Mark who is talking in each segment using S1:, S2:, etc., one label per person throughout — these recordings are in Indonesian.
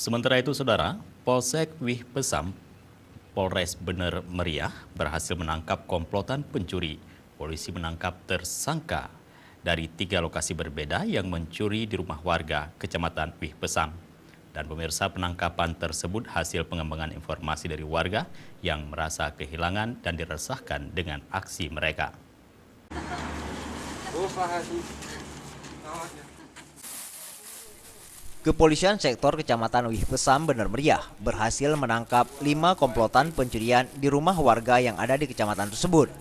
S1: Sementara itu, Saudara, Polsek Wih Pesam, Polres Bener Meriah berhasil menangkap komplotan pencuri. Polisi menangkap tersangka dari 3 lokasi berbeda yang mencuri di rumah warga Kecamatan Wih Pesam. Dan pemirsa, penangkapan tersebut hasil pengembangan informasi dari warga yang merasa kehilangan dan diresahkan dengan aksi mereka.
S2: Kepolisian sektor Kecamatan Wih Pesam Bener Meriah berhasil menangkap 5 komplotan pencurian di rumah warga yang ada di kecamatan tersebut.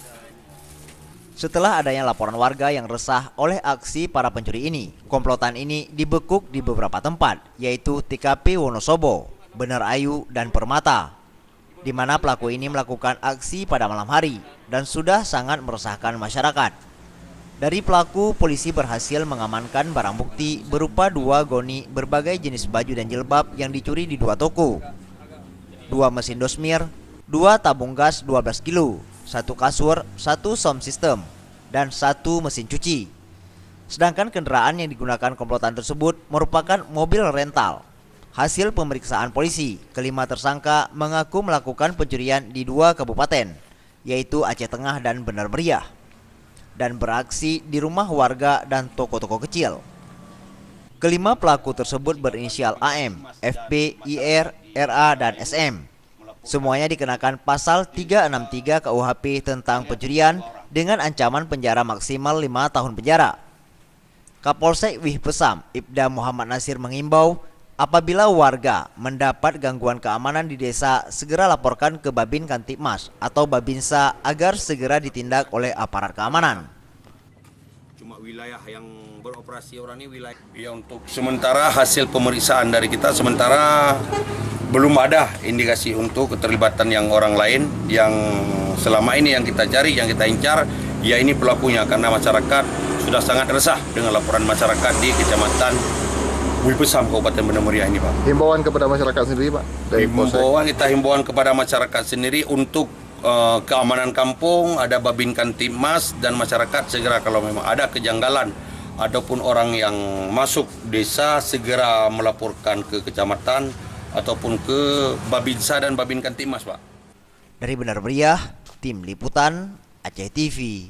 S2: Setelah adanya laporan warga yang resah oleh aksi para pencuri ini, komplotan ini dibekuk di beberapa tempat, yaitu TKP Wonosobo, Bener Ayu, dan Permata, di mana pelaku ini melakukan aksi pada malam hari dan sudah sangat meresahkan masyarakat. Dari pelaku, polisi berhasil mengamankan barang bukti berupa 2 goni berbagai jenis baju dan jilbab yang dicuri di 2 toko, 2 mesin dosmir, 2 tabung gas 12 kilo, 1 kasur, 1 sound system, dan 1 mesin cuci. Sedangkan kendaraan yang digunakan komplotan tersebut merupakan mobil rental. Hasil pemeriksaan polisi, kelima tersangka mengaku melakukan pencurian di 2 kabupaten, yaitu Aceh Tengah dan Bener Meriah, dan beraksi di rumah warga dan toko-toko kecil. Kelima pelaku tersebut berinisial AM, FP, IR, RA, dan SM. Semuanya dikenakan pasal 363 KUHP tentang pencurian dengan ancaman penjara maksimal 5 tahun penjara. Kapolsek Wih Pesam, Ibda Muhammad Nasir mengimbau apabila warga mendapat gangguan keamanan di desa segera laporkan ke Babin Kantipmas atau Babinsa agar segera ditindak oleh aparat keamanan.
S3: Cuma wilayah yang beroperasi orang ini wilayah. Ya, untuk sementara hasil pemeriksaan dari kita sementara belum ada indikasi untuk keterlibatan yang orang lain yang selama ini yang kita cari, yang kita incar, ya ini pelakunya karena masyarakat sudah sangat resah dengan laporan masyarakat di Kecamatan Wih Pesam, Kabupaten Bener Meriah ini, Pak.
S4: Himbauan kepada masyarakat sendiri, Pak?
S3: Himbauan kepada masyarakat sendiri untuk keamanan kampung, ada Babin Kantipmas dan masyarakat segera kalau memang ada kejanggalan ataupun orang yang masuk desa segera melaporkan ke kecamatan ataupun ke Babinsa dan Babin Kantipmas, Pak.
S2: Dari Bener Meriah, Tim Liputan Aceh TV.